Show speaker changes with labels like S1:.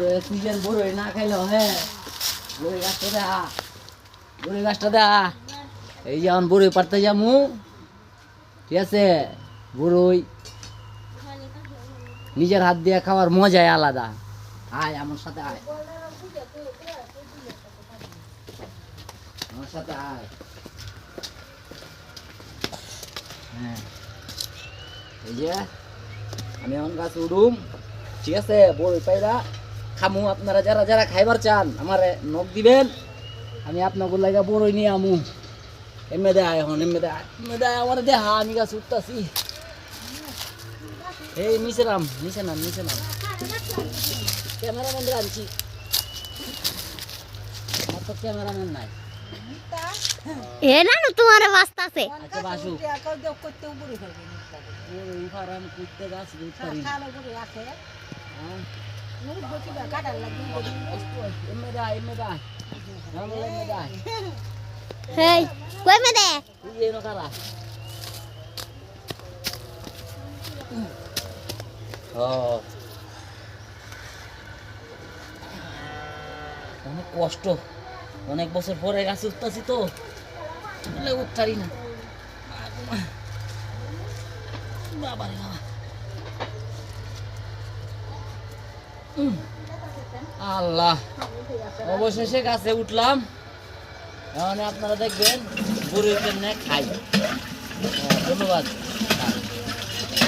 S1: বড় সিজন বড় না খাইলো হ্যাঁ বড় গাছটা দেখা বড় গাছটা দেখা এই যেমন বড় পারতে যামু ঠিক আছে বড়ই নিজের হাত দিয়ে খাওয়ার মজাই আলাদা আয় আমার সাথে আয় আমার সাথে আয় হ্যাঁ এই যে আমি এখন গাছ উড়ুম ঠিক আছে বড়ই পাইরা খামু আপনারা যারা যারা খাইবার চান আমার নখ দিবেন আমি আপনাকে লাগা বড়ই নিয়ে আমু এমে দেয় এখন এমে দেয় আমার দেহা আমি গাছ উঠতেছি এই নিচে নাম ক্যামেরাম্যান আনছি আমার তো ক্যামেরাম্যান নাই
S2: এ না তোমার বাস্তা আছে
S1: আচ্ছা বাসু বড়ই ফারাম কুত্তে গাছ উঠতে পারি এমে দেয়
S2: হেই কই মে দে
S1: এই নো কারা অনেক কষ্ট অনেক বছর পরে গাছে উঠতেছি তো উঠতারি না বাবা রে বাবা আল্লাহ অবশেষে গাছে উঠলাম এখন আপনারা দেখবেন গরুর জন্য খাই ধন্যবাদ